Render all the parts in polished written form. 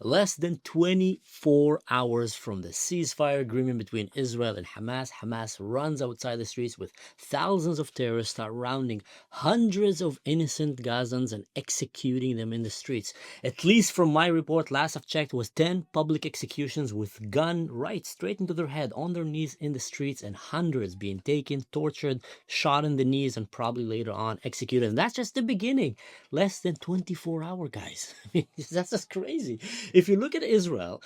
Less than 24 hours from the ceasefire agreement between Israel and Hamas, Hamas runs outside the streets with thousands of terrorists surrounding hundreds of innocent Gazans and executing them in the streets. At least from my report, last I've checked, was 10 public executions with gun right straight into their head, on their knees in the streets, and hundreds being taken, tortured, shot in the knees, and probably later on executed. And that's just the beginning. Less than 24 hours, guys. That's just crazy. If you look at Israel,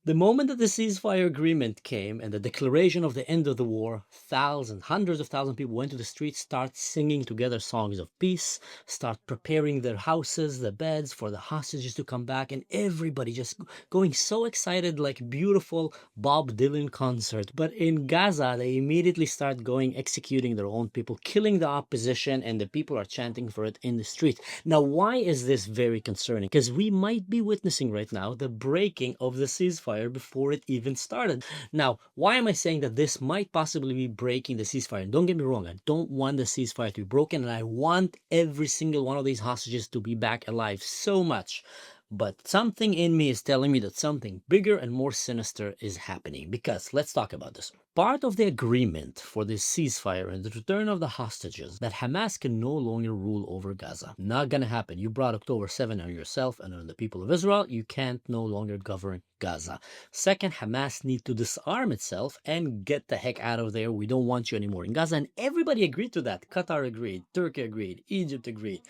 the moment that the ceasefire agreement came and the declaration of the end of the war, thousands, hundreds of thousands of people went to the streets, start singing together songs of peace, start preparing their houses, the beds for the hostages to come back, and everybody just going so excited, like beautiful Bob Dylan concert. But in Gaza, they immediately start going executing their own people, killing the opposition, and the people are chanting for it in the street. Now, why is this very concerning? Because we might be witnessing right now the breaking of the ceasefire before it even started. Now, why am I saying that this might possibly be breaking the ceasefire? And don't get me wrong, I don't want the ceasefire to be broken, and I want every single one of these hostages to be back alive so much. But something in me is telling me that something bigger and more sinister is happening. Because let's talk about this. Part of the agreement for this ceasefire and the return of the hostages, that Hamas can no longer rule over Gaza. Not gonna happen. You brought October 7 on yourself and on the people of Israel. You can't no longer govern Gaza. Second, Hamas need to disarm itself and get the heck out of there. We don't want you anymore in Gaza. And everybody agreed to that. Qatar agreed, Turkey agreed, Egypt agreed,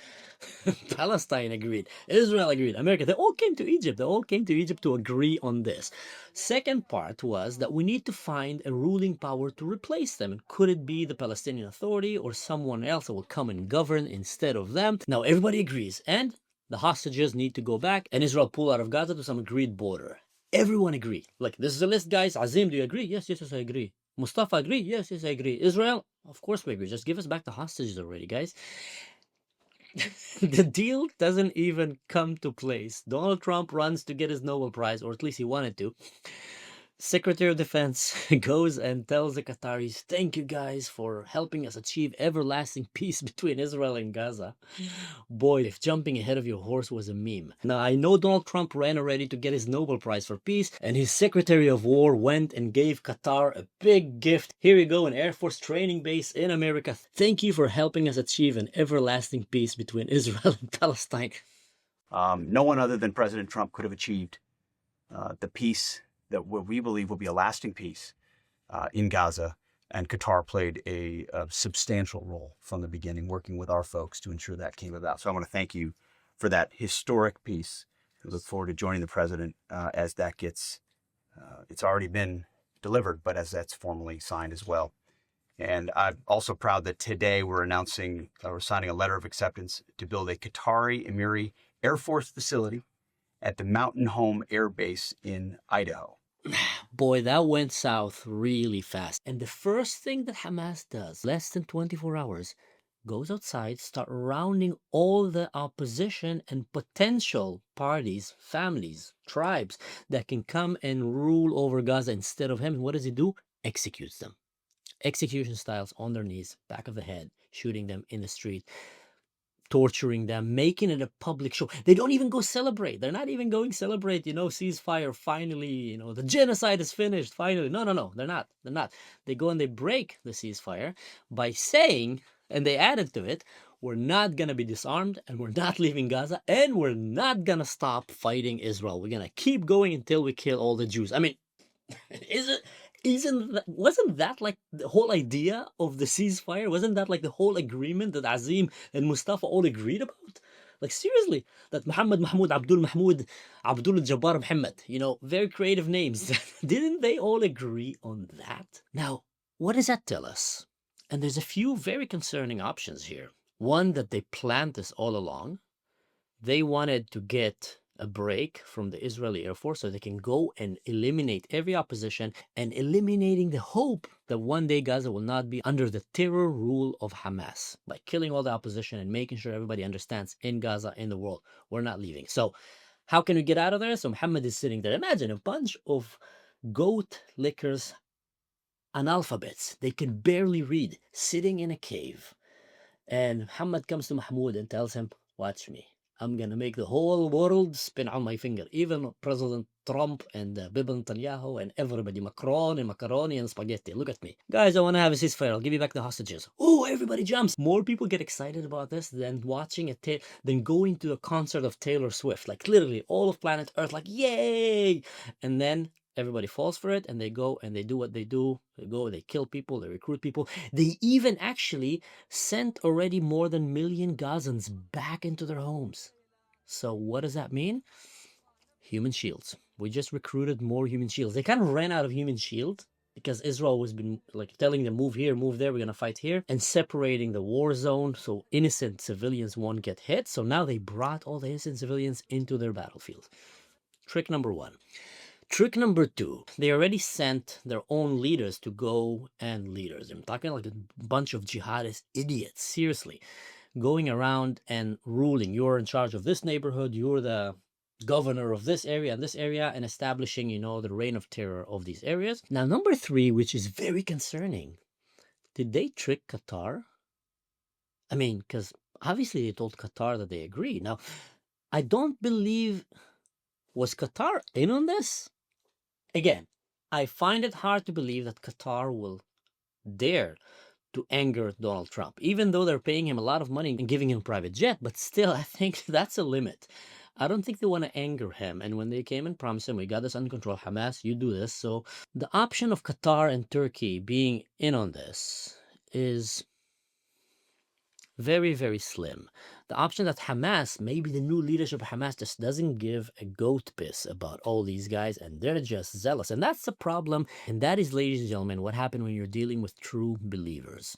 Palestine agreed, Israel agreed, America. They all came to Egypt. They all came to Egypt to agree on this. Second part was that we need to find a ruling power to replace them. And could it be the Palestinian Authority or someone else that will come and govern instead of them? Now everybody agrees, and the hostages need to go back, and Israel pull out of Gaza to some agreed border. Everyone agree. Like, this is a list, guys. Azim, do you agree? Yes, yes, yes, I agree. Mustafa, agree? Yes, yes, I agree. Israel, of course we agree. Just give us back the hostages already, guys. The deal doesn't even come to place. Donald Trump runs to get his Nobel Prize, or at least he wanted to. Secretary of Defense goes and tells the Qataris, thank you guys for helping us achieve everlasting peace between Israel and Gaza. Boy, if jumping ahead of your horse was a meme. Now, I know Donald Trump ran already to get his Nobel Prize for peace, and his Secretary of War went and gave Qatar a big gift. Here you go, an Air Force training base in America. Thank you for helping us achieve an everlasting peace between Israel and Palestine. No one other than President Trump could have achieved the peace that we believe will be a lasting peace in Gaza. And Qatar played a substantial role from the beginning, working with our folks to ensure that came about. So I want to thank you for that historic peace. We look forward to joining the president as that gets, it's already been delivered, but as that's formally signed as well. And I'm also proud that today we're announcing, we're signing a letter of acceptance to build a Qatari Emiri Air Force facility at the Mountain Home Air Base in Idaho. Boy, that went south really fast. And the first thing that Hamas does, less than 24 hours, goes outside, start rounding all the opposition and potential parties, families, tribes that can come and rule over Gaza instead of him. And what does he do? Executes them. Execution styles on their knees, back of the head, shooting them in the street, torturing them, making it a public show. They don't even go celebrate. They're not even going celebrate, ceasefire, finally, the genocide is finished, finally. No, no, no, they're not. They're not. They go and they break the ceasefire by saying, and they added to it, we're not going to be disarmed, and we're not leaving Gaza, and we're not going to stop fighting Israel. We're going to keep going until we kill all the Jews. I mean, wasn't that like the whole idea of the ceasefire? Wasn't that like the whole agreement that Azim and Mustafa all agreed about? Like, seriously, that Muhammad Mahmoud, Abdul Mahmoud, Abdul Jabbar Muhammad, very creative names. Didn't they all agree on that? Now, what does that tell us? And there's a few very concerning options here. One, that they planned this all along. They wanted to get a break from the Israeli Air Force so they can go and eliminate every opposition, and eliminating the hope that one day Gaza will not be under the terror rule of Hamas, by killing all the opposition and making sure everybody understands in Gaza, in the world, we're not leaving. So how can we get out of there? So Muhammad is sitting there. Imagine a bunch of goat lickers, analphabets, they can barely read, sitting in a cave. And Muhammad comes to Mahmoud and tells him, watch me. I'm gonna make the whole world spin on my finger. Even President Trump and Bibi Netanyahu and everybody, Macron and macaroni and spaghetti. Look at me. Guys, I want to have a ceasefire. I'll give you back the hostages. Oh, everybody jumps. More people get excited about this than watching than going to a concert of Taylor Swift. Like literally all of planet Earth, like, yay! And then everybody falls for it and they go and they do what they do. They go, they kill people, they recruit people. They even actually sent already more than 1,000,000 Gazans back into their homes. So what does that mean? Human shields. We just recruited more human shields. They kind of ran out of human shield because Israel was been like telling them, move here, move there, we're gonna fight here, and separating the war zone so innocent civilians won't get hit. So now they brought all the innocent civilians into their battlefield. Trick number one. Trick number two, they already sent their own leaders to go and leaders. I'm talking like a bunch of jihadist idiots, seriously, going around and ruling. You're in charge of this neighborhood, you're the governor of this area and establishing, the reign of terror of these areas. Now, number three, which is very concerning, did they trick Qatar? I mean, because obviously they told Qatar that they agree. Now, I don't believe, was Qatar in on this? Again, I find it hard to believe that Qatar will dare to anger Donald Trump, even though they're paying him a lot of money and giving him a private jet. But still, I think that's a limit. I don't think they want to anger him. And when they came and promised him, we got this under control, Hamas, you do this. So the option of Qatar and Turkey being in on this is very, very slim. The option that Hamas, maybe the new leadership of Hamas, just doesn't give a goat piss about all these guys and they're just zealous. And that's the problem. And that is, ladies and gentlemen, what happened when you're dealing with true believers.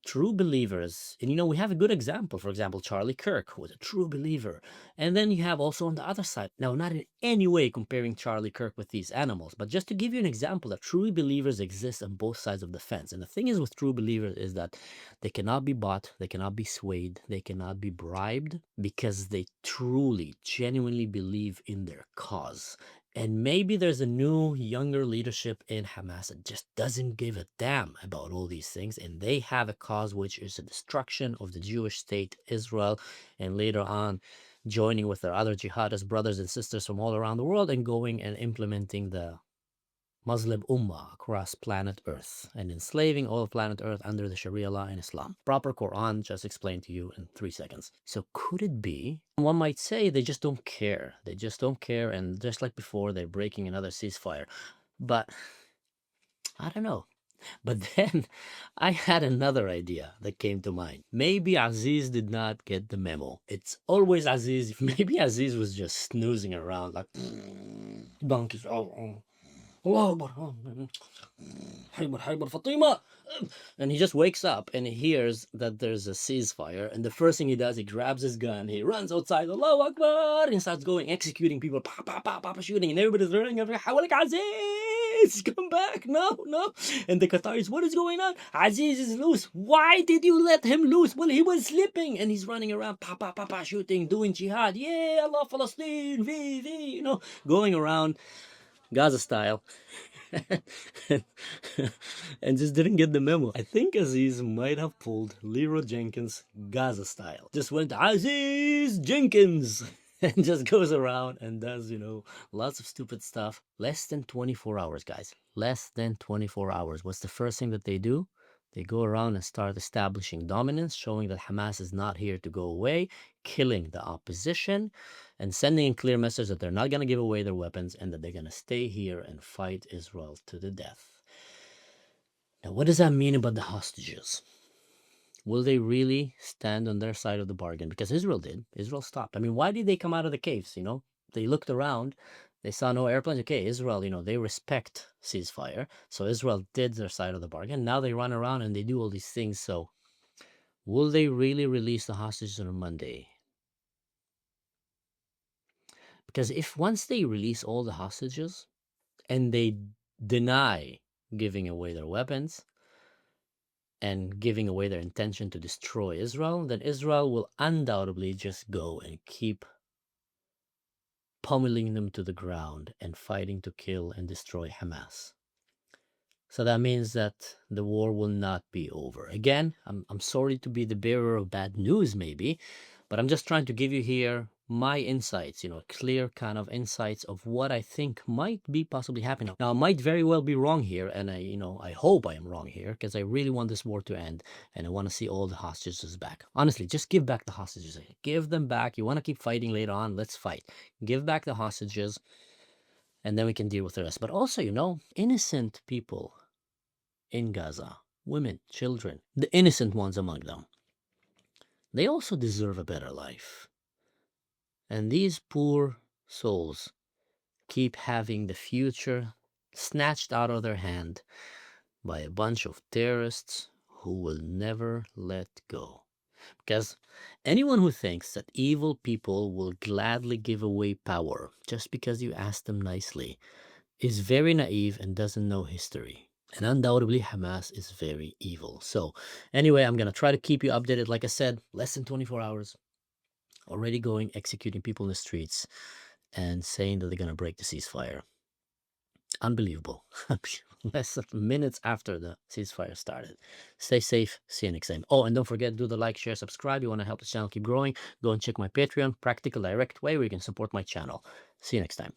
True believers, and we have a good example. For example, Charlie Kirk was a true believer. And then you have also on the other side, now not in any way comparing Charlie Kirk with these animals, but just to give you an example that true believers exist on both sides of the fence. And the thing is with true believers is that they cannot be bought, they cannot be swayed, they cannot be bribed because they truly, genuinely believe in their cause. And maybe there's a new, younger leadership in Hamas that just doesn't give a damn about all these things. And they have a cause, which is the destruction of the Jewish state, Israel, and later on joining with their other jihadist brothers and sisters from all around the world and going and implementing the Muslim Ummah across planet Earth and enslaving all of planet Earth under the Sharia law in Islam. Proper Quran just explained to you in 3 seconds. So could it be? One might say they just don't care. They just don't care, and just like before, they're breaking another ceasefire. But I don't know. But then I had another idea that came to mind. Maybe Aziz did not get the memo. It's always Aziz. Maybe Aziz was just snoozing around like donkeys. الله أكبر حيبر حيبر فاطمة. And he just wakes up and he hears that there's a ceasefire, and the first thing he does, he grabs his gun, he runs outside, Allahu Akbar, and starts going, executing people, pa, pa, pa, pa, shooting, and everybody's running, حولك Aziz, come back, no. And the Qataris, what is going on? Aziz is loose. Why did you let him loose? Well, he was sleeping, and he's running around, pa, pa, pa, pa, shooting, doing jihad, yeah, Allah, Palestine, going around Gaza style. And just didn't get the memo. I think Aziz might have pulled Leroy Jenkins Gaza style. Just went Aziz Jenkins and just goes around and does, lots of stupid stuff. Less than 24 hours, guys. Less than 24 hours. What's the first thing that they do? They go around and start establishing dominance, showing that Hamas is not here to go away, killing the opposition, and sending a clear message that they're not going to give away their weapons and that they're going to stay here and fight Israel to the death. Now, what does that mean about the hostages? Will they really stand on their side of the bargain? Because Israel did. Israel stopped. I mean, why did they come out of the caves? They looked around. They saw no airplanes. Okay, Israel, they respect ceasefire. So Israel did their side of the bargain. Now they run around and they do all these things. So will they really release the hostages on Monday? Because if once they release all the hostages and they deny giving away their weapons and giving away their intention to destroy Israel, then Israel will undoubtedly just go and keep pummeling them to the ground and fighting to kill and destroy Hamas. So that means that the war will not be over. Again, I'm sorry to be the bearer of bad news maybe, but I'm just trying to give you here my insights, clear kind of insights of what I think might be possibly happening. Now, I might very well be wrong here, and I hope I am wrong here, because I really want this war to end, and I want to see all the hostages back. Honestly, just give back the hostages. Give them back. You want to keep fighting later on? Let's fight. Give back the hostages, and then we can deal with the rest. But also, innocent people in Gaza, women, children, the innocent ones among them, they also deserve a better life. And these poor souls keep having the future snatched out of their hand by a bunch of terrorists who will never let go. Because anyone who thinks that evil people will gladly give away power just because you ask them nicely is very naive and doesn't know history. And undoubtedly, Hamas is very evil. So anyway, I'm going to try to keep you updated. Like I said, less than 24 hours. Already going, executing people in the streets and saying that they're going to break the ceasefire. Unbelievable. Less than minutes after the ceasefire started. Stay safe. See you next time. Oh, and don't forget, do the like, share, subscribe. You want to help the channel keep growing, go and check my Patreon, practical, direct way where you can support my channel. See you next time.